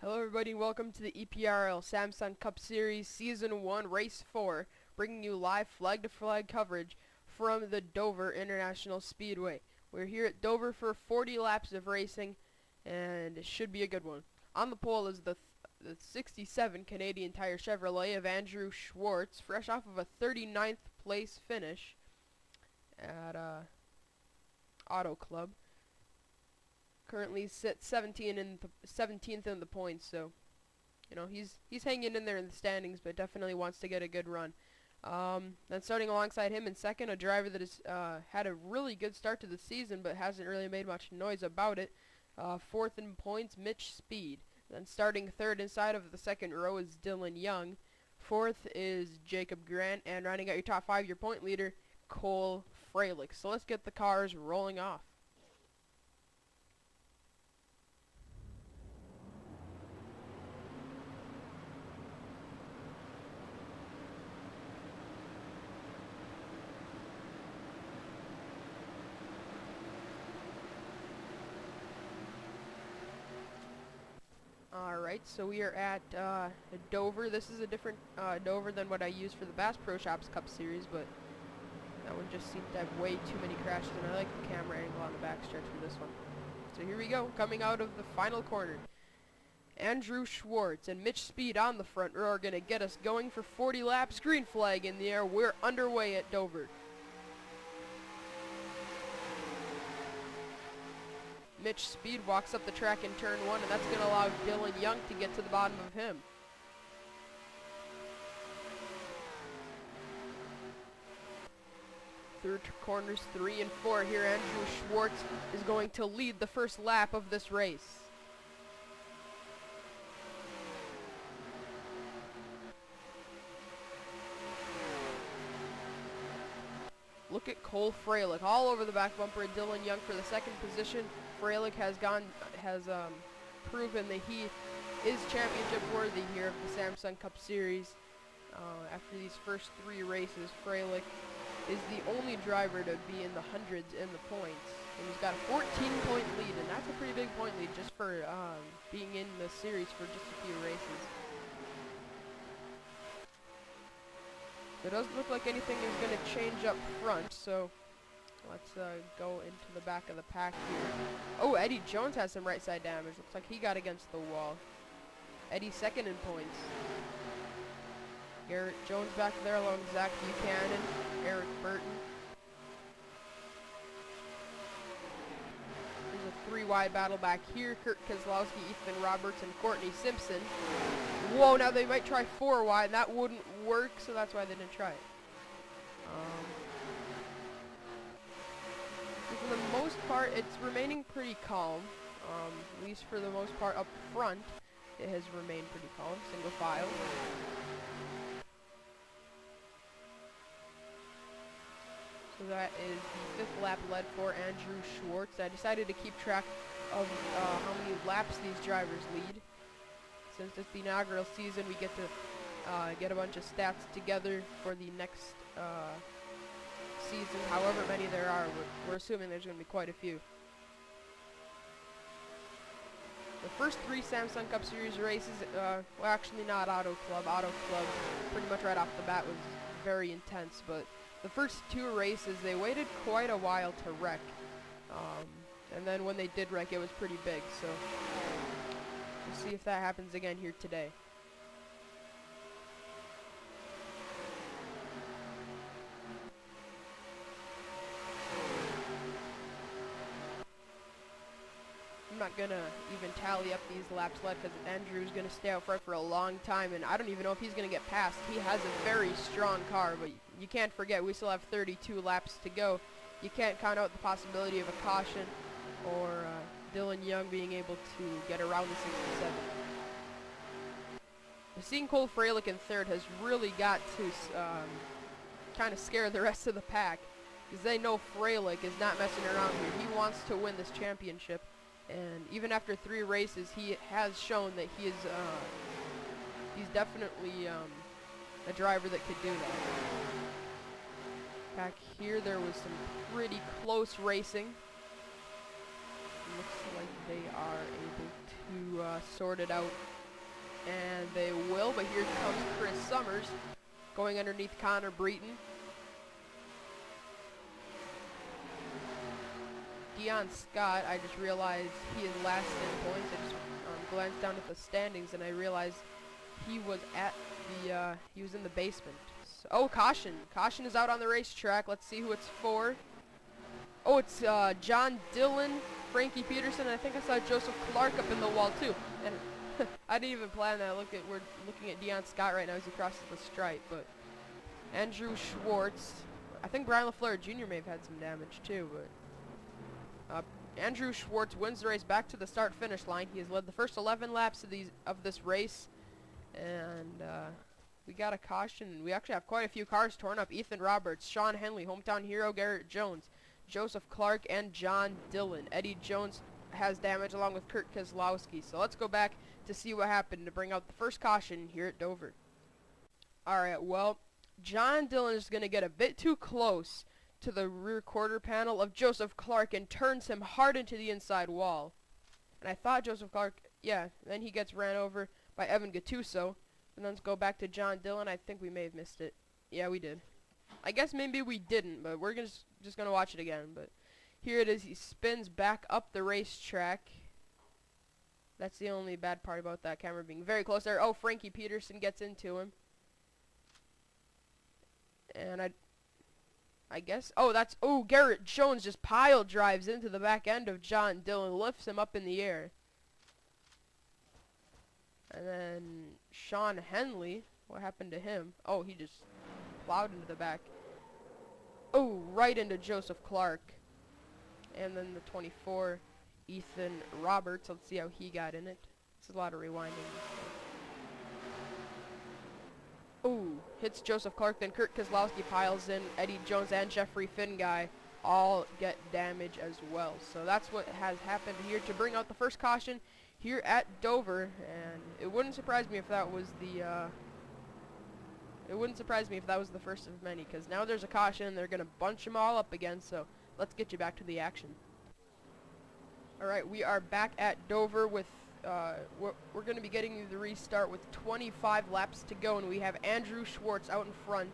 Hello everybody, welcome to the EPRL Samsung Cup Series Season 1 Race 4, bringing you live flag-to-flag coverage from the Dover International Speedway. We're here at Dover for 40 laps of racing, and it should be a good one. On the pole is the 67 Canadian Tire Chevrolet of Andrew Schwartz, fresh off of a 39th place finish at Auto Club. Currently sits 17th in the points, so you know he's hanging in there in the standings, but definitely wants to get a good run. Then starting alongside him in second, a driver that has had a really good start to the season, but hasn't really made much noise about it. Fourth in points, Mitch Speed. Then starting third inside of the second row is Dillon Young. Fourth is Jacob Grant, and rounding out your top five, your point leader, Cole Freilich. So let's get the cars rolling off. Alright, so we are at Dover. This is a different Dover than what I use for the Bass Pro Shops Cup Series, but that one just seemed to have way too many crashes, and I like the camera angle on the backstretch for this one. So here we go, coming out of the final corner. Andrew Schwartz and Mitch Speed on the front row are going to get us going for 40 laps. Green flag in the air. We're underway at Dover. Mitch Speed walks up the track in turn one, and that's going to allow Dillon Young to get to the bottom of him. Through corners 3 and 4 here, Andrew Schwartz is going to lead the first lap of this race. Look at Cole Freilich all over the back bumper, and Dillon Young for the second position. Freilich has proven that he is championship worthy here of the Samsung Cup Series. After these first 3 races, Freilich is the only driver to be in the hundreds in the points. And he's got a 14-point lead, and that's a pretty big point lead just for being in the series for just a few races. It doesn't look like anything is going to change up front, so let's go into the back of the pack here. Oh, Eddie Jones has some right side damage. Looks like he got against the wall. Eddie second in points. Garrett Jones back there along with Zach Buchanan, Eric Burton. There's a 3-wide battle back here. Kurt Kozlowski, Ethan Roberts, and Courtney Simpson. Whoa, now they might try 4 wide, and that wouldn't work, so that's why they didn't try it. For the most part, it's remaining pretty calm. At least for the most part up front, it has remained pretty calm. Single file. So that is the 5th lap led for Andrew Schwartz. I decided to keep track of how many laps these drivers lead. Since it's the inaugural season, we get to get a bunch of stats together for the next season. However many there are, we're assuming there's going to be quite a few. The first 3 Samsung Cup Series races, well, actually not Auto Club. Auto Club, pretty much right off the bat, was very intense. But the first 2 races, they waited quite a while to wreck. And then when they did wreck, it was pretty big. So we'll see if that happens again here today. I'm not gonna even tally up these laps left because Andrew's gonna stay out front for a long time, and I don't even know if he's gonna get past. He has a very strong car, but you can't forget we still have 32 laps to go. You can't count out the possibility of a caution or Dillon Young being able to get around the 67. Seeing Cole Freilich in third has really got to kind of scare the rest of the pack, because they know Freilich is not messing around here. He wants to win this championship. And even after 3 races, he has shown that he is he's definitely a driver that could do that. Back here, there was some pretty close racing. Looks like they are able to sort it out. And they will, but here comes Chris Summers going underneath Connor Breton. Dillon Scott, I just realized he is last in points. I just glanced down at the standings and I realized he was at the, he was in the basement. So, oh, caution. Caution is out on the racetrack. Let's see who it's for. Oh, it's John Dillon, Frankie Peterson, and I think I saw Joseph Clark up in the wall too. And I didn't even plan that. We're looking at Dillon Scott right now as he crosses the stripe, but Andrew Schwartz. I think Brian LaFleur Jr. may have had some damage too, but Andrew Schwartz wins the race back to the start-finish line. He has led the first 11 laps of this race, and we got a caution. We actually have quite a few cars torn up. Ethan Roberts, Sean Henley, hometown hero Garrett Jones, Joseph Clark, and John Dillon. Eddie Jones has damage along with Kurt Keselowski. So let's go back to see what happened to bring out the first caution here at Dover. Alright, well, John Dillon is going to get a bit too close to the rear quarter panel of Joseph Clark and turns him hard into the inside wall. And I thought Joseph Clark, yeah, then he gets ran over by Evan Gattuso. And then let's go back to John Dillon. I think we may have missed it. Yeah, we did. I guess maybe we didn't, but we're just going to watch it again. But here it is. He spins back up the racetrack. That's the only bad part about that camera being very close there. Oh, Frankie Peterson gets into him. And I guess, Garrett Jones just pile drives into the back end of John Dillon, lifts him up in the air. And then Sean Henley, what happened to him? Oh, he just plowed into the back. Oh, right into Joseph Clark. And then the 24, Ethan Roberts. Let's see how he got in it. This is a lot of rewinding. Ooh, hits Joseph Clark, then Kurt Keselowski piles in. Eddie Jones and Jeffrey Finguy all get damage as well. So that's what has happened here to bring out the first caution here at Dover. And it wouldn't surprise me if that was the first of many, because now there's a caution. They're gonna bunch them all up again. So let's get you back to the action. All right, we are back at Dover with. We're going to be getting you the restart with 25 laps to go, and we have Andrew Schwartz out in front.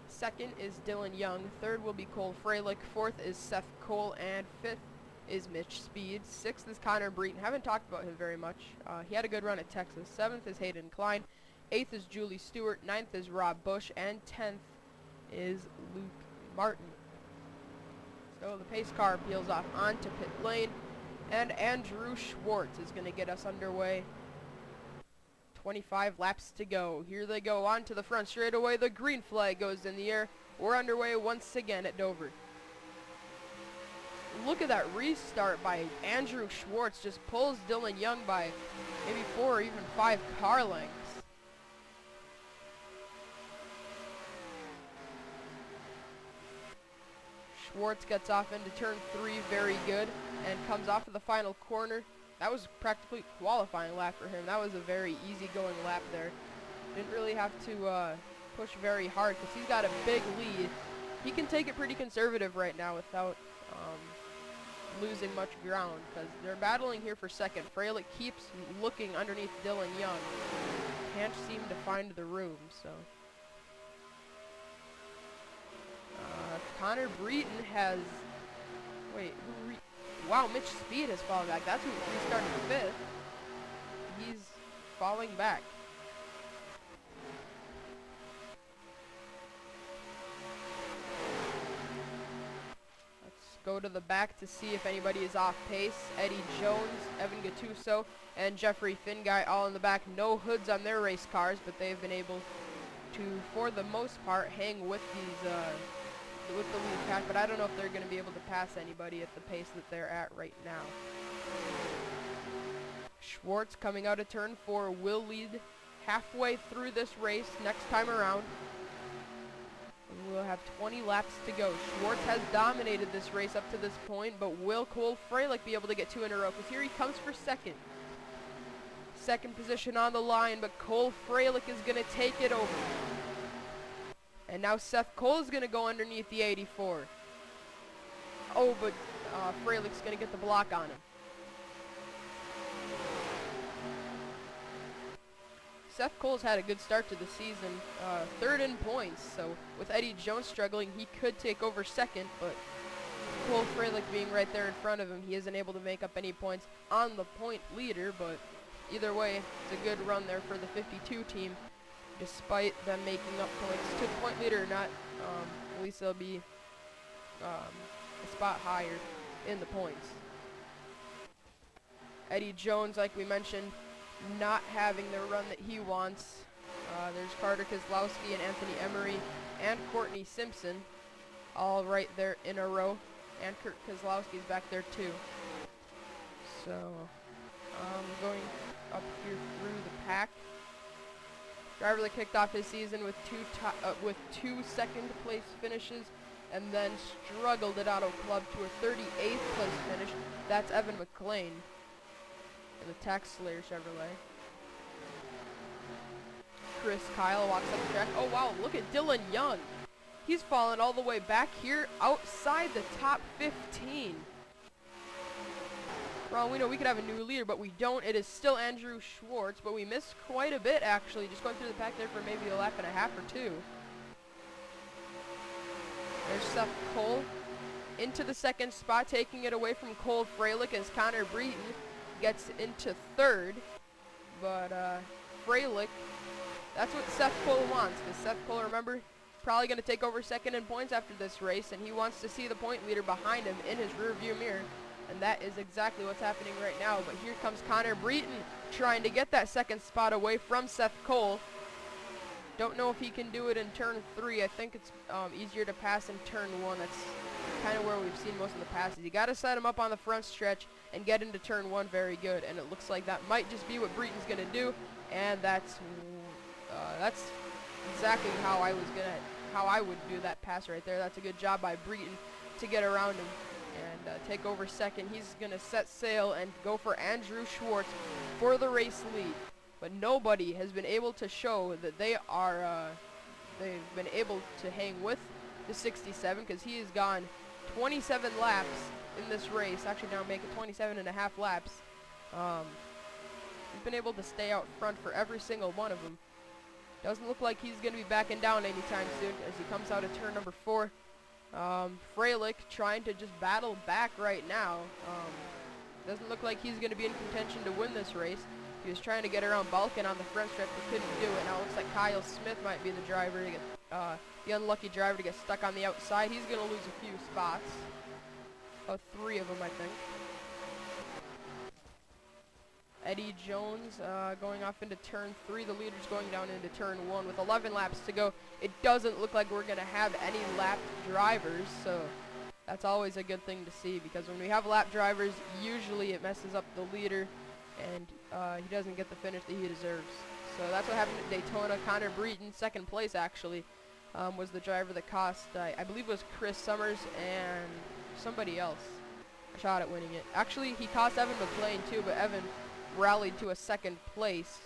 Second is Dylan Young. Third will be Cole Freilich. Fourth is Seth Cole, and fifth is Mitch Speed. Sixth is Connor Breton. Haven't talked about him very much. He had a good run at Texas. Seventh is Hayden Klein. Eighth is Julie Stewart. Ninth is Rob Bush, and 10th is Luke Martin. So the pace car peels off onto pit lane. And Andrew Schwartz is going to get us underway. 25 laps to go. Here they go on to the front straightaway. The green flag goes in the air. We're underway once again at Dover. Look at that restart by Andrew Schwartz. Just pulls Dylan Young by maybe 4 or even 5 car lengths. Schwartz gets off into turn 3, very good, and comes off of the final corner. That was practically a qualifying lap for him. That was a very easy-going lap there. Didn't really have to push very hard because he's got a big lead. He can take it pretty conservative right now without losing much ground, because they're battling here for second. Freilich keeps looking underneath Dylan Young. Can't seem to find the room, so... Connor Breton has... Wait, wow, Mitch Speed has fallen back. That's who restarted 5th. He's falling back. Let's go to the back to see if anybody is off pace. Eddie Jones, Evan Gattuso, and Jeffrey Finguy all in the back. No hoods on their race cars, but they've been able to, for the most part, hang with these... with the lead pack, but I don't know if they're going to be able to pass anybody at the pace that they're at right now. Schwartz coming out of turn 4 will lead halfway through this race next time around. And we'll have 20 laps to go. Schwartz has dominated this race up to this point, but will Cole Freilich be able to get 2 in a row? Because here he comes for second. Second position on the line, but Cole Freilich is going to take it over. And now Seth Cole is going to go underneath the 84. Oh, but Freilich's going to get the block on him. Seth Cole's had a good start to the season, third in points, so with Eddie Jones struggling, he could take over second, but Cole Freilich being right there in front of him, he isn't able to make up any points on the point leader, but either way, it's a good run there for the 52 team, despite them making up points to the point leader or not. At least they'll be a spot higher in the points. Eddie Jones, like we mentioned, not having the run that he wants. There's Carter Kozlowski and Anthony Emery and Courtney Simpson all right there in a row. And Kurt Kozlowski's back there too. So, going up here through the pack. Driver that kicked off his season with two second place finishes and then struggled at Auto Club to a 38th place finish. That's Evan McLean in the Tax Slayer Chevrolet. Chris Kyle walks up the track. Oh wow, look at Dillon Young. He's fallen all the way back here outside the top 15. Well, we know we could have a new leader, but we don't. It is still Andrew Schwartz, but we missed quite a bit, actually. Just going through the pack there for maybe a lap and a half or two. There's Seth Cole into the second spot, taking it away from Cole Freilich as Connor Breton gets into third. But Freilich, that's what Seth Cole wants, because Seth Cole, remember, probably going to take over second in points after this race, and he wants to see the point leader behind him in his rearview mirror. And that is exactly what's happening right now. But here comes Connor Breton trying to get that second spot away from Seth Cole. Don't know if he can do it in turn 3. I think it's easier to pass in turn 1. That's kind of where we've seen most of the passes. You got to set him up on the front stretch and get into turn 1 very good. And it looks like that might just be what Breton's going to do. And that's exactly how I would do that pass right there. That's a good job by Breton to get around him and take over second. He's going to set sail and go for Andrew Schwartz for the race lead. But nobody has been able to show that they've been able to hang with the 67, because he has gone 27 laps in this race. Actually, now make it 27 and a half laps. He's been able to stay out front for every single one of them. Doesn't look like he's going to be backing down anytime soon as he comes out of turn number 4. Freilich trying to just battle back right now. Doesn't look like he's going to be in contention to win this race. He was trying to get around Balkan on the front stretch, but couldn't do it. Now it looks like Kyle Smith might be the driver to get, the unlucky driver to get stuck on the outside. He's going to lose a few spots. About 3 of them, I think. Eddie Jones going off into turn 3. The leader's going down into turn 1 with 11 laps to go. It doesn't look like we're going to have any lapped drivers, so that's always a good thing to see, because when we have lapped drivers, usually it messes up the leader and he doesn't get the finish that he deserves. So that's what happened at Daytona. Connor Breton, second place actually, was the driver that cost, I believe it was Chris Summers and somebody else a shot at winning it. Actually, he cost Evan McLean too, but Evan rallied to a second place.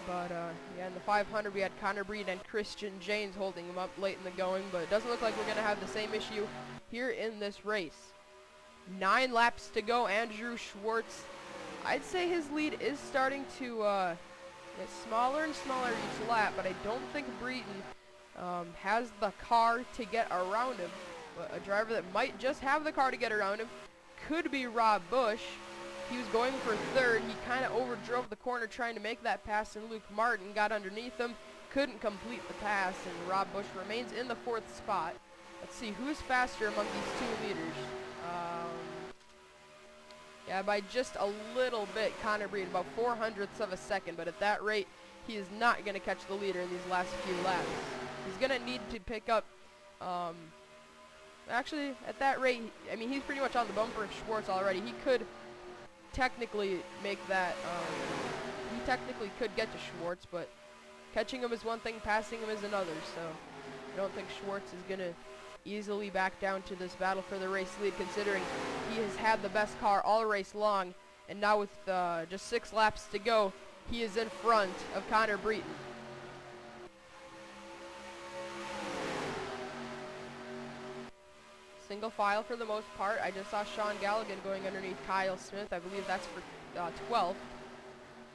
But yeah, in the 500 we had Connor Breton and Christian Janes holding him up late in the going, but it doesn't look like we're going to have the same issue here in this race. 9 laps to go. Andrew Schwartz, I'd say his lead is starting to get smaller and smaller each lap, but I don't think Breton has the car to get around him. But a driver that might just have the car to get around him could be Rob Bush. He was going for third. He kind of overdrove the corner trying to make that pass, and Luke Martin got underneath him, couldn't complete the pass, and Rob Bush remains in the 4th spot. Let's see, who's faster among these 2 leaders? Yeah, by just a little bit, Connor Breton, about 0.04 of a second, but at that rate, he is not going to catch the leader in these last few laps. He's going to need to pick up, actually, at that rate, I mean, he's pretty much on the bumper of Schwartz already. He could technically make that, he technically could get to Schwartz, but catching him is one thing, passing him is another, so I don't think Schwartz is going to easily back down to this battle for the race lead, considering he has had the best car all race long, and now with just 6 laps to go, he is in front of Connor Breton. Single file for the most part. I just saw Sean Galligan going underneath Kyle Smith. I believe that's for 12th.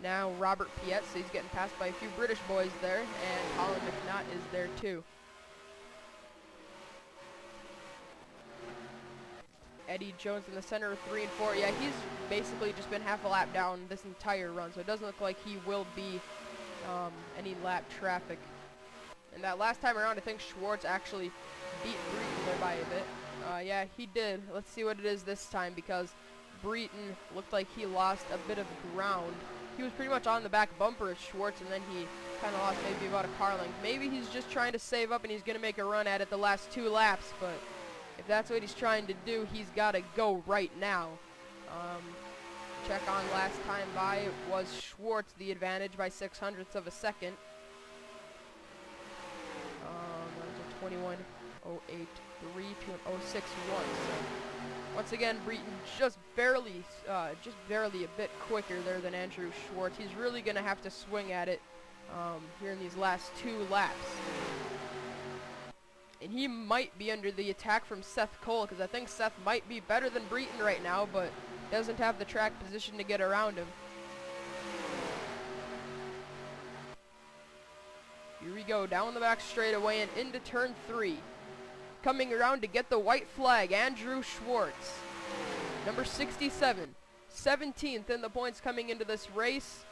Now Robert Piet, so he's getting passed by a few British boys there, and Colin McNaught is there too. Eddie Jones in the center of 3 and 4. Yeah, he's basically just been half a lap down this entire run, so it doesn't look like he will be any lap traffic. And that last time around, I think Schwartz actually beat Breton there by a bit. Yeah, he did. Let's see what it is this time, because Breton looked like he lost a bit of ground. He was pretty much on the back bumper of Schwartz, and then he kind of lost maybe about a car length. Maybe he's just trying to save up and he's going to make a run at it the last 2 laps, but if that's what he's trying to do, he's got to go right now. Check on last time by, it was Schwartz the advantage by 0.06 of a second. That was a 21.083 to an 0.61. So once again, Breton just barely a bit quicker there than Andrew Schwartz. He's really going to have to swing at it here in these last 2 laps. And he might be under the attack from Seth Cole, because I think Seth might be better than Breton right now, but doesn't have the track position to get around him. Here we go, down the back straightaway and into turn 3. Coming around to get the white flag, Andrew Schwartz. Number 67, 17th in the points coming into this race.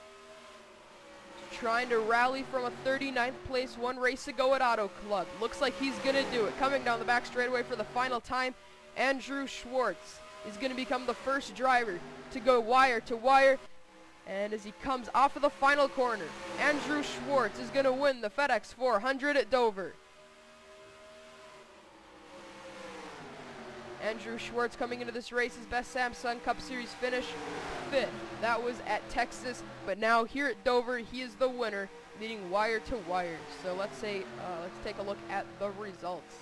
Trying to rally from a 39th place 1 race ago at Auto Club. Looks like he's going to do it. Coming down the back straightaway for the final time, Andrew Schwartz is going to become the first driver to go wire to wire. And as he comes off of the final corner, Andrew Schwartz is going to win the FedEx 400 at Dover. Andrew Schwartz coming into this race, his best Samsung Cup Series finish, 5th. That was at Texas, but now here at Dover, he is the winner, leading wire to wire. So let's take a look at the results.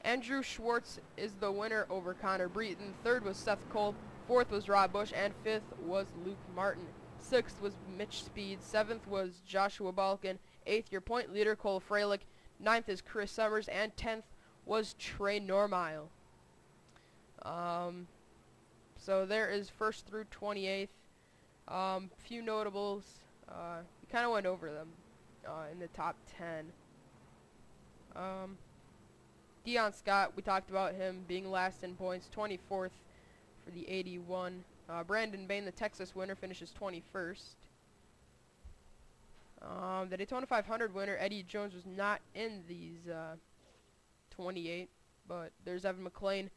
Andrew Schwartz is the winner over Connor Breton. 3rd was Seth Cole, 4th was Rob Bush, and 5th was Luke Martin. 6th was Mitch Speed, 7th was Joshua Balkin, 8th your point leader Cole Freilich, 9th is Chris Summers, and 10th was Trey Normile. So there is 1st through 28th. Few notables. We kind of went over them in the top 10. Dion Scott, we talked about him being last in points, 24th for the 81. Brandon Bain, the Texas winner, finishes 21st. The Daytona 500 winner, Eddie Jones, was not in these 28, but there's Evan McLean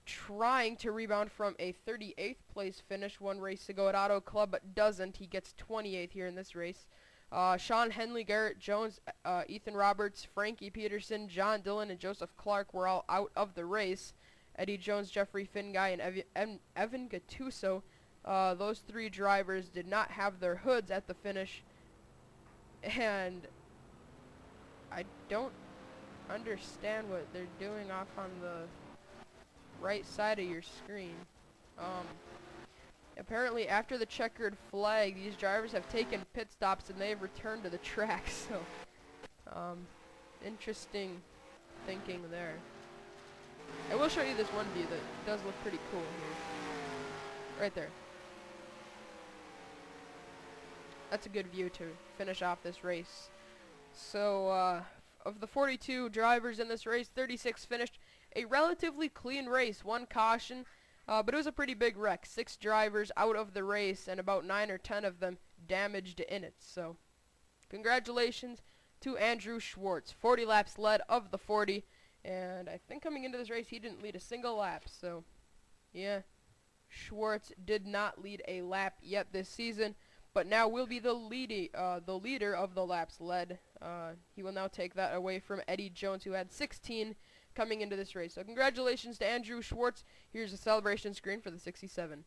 trying to rebound from a 38th place finish 1 race ago at Auto Club, but doesn't. He gets 28th here in this race. Sean Henley, Garrett Jones, Ethan Roberts, Frankie Peterson, John Dillon, and Joseph Clark were all out of the race. Eddie Jones, Jeffrey Finguy, and Evan Gattuso, those 3 drivers did not have their hoods at the finish, and I don't understand what they're doing off on the right side of your screen. Apparently after the checkered flag, these drivers have taken pit stops and they've returned to the track, so interesting thinking there. I will show you this one view that does look pretty cool here. Right there. That's a good view to finish off this race. So of the 42 drivers in this race, 36 finished. A relatively clean race, 1 caution, but it was a pretty big wreck. 6 drivers out of the race, and about 9 or 10 of them damaged in it. So, congratulations to Andrew Schwartz. 40 laps led of the 40, and I think coming into this race, he didn't lead a single lap. So, yeah, Schwartz did not lead a lap yet this season, but now will be the leader of the laps led. He will now take that away from Eddie Jones, who had 16 coming into this race. So congratulations to Andrew Schwartz. Here's a celebration screen for the 67.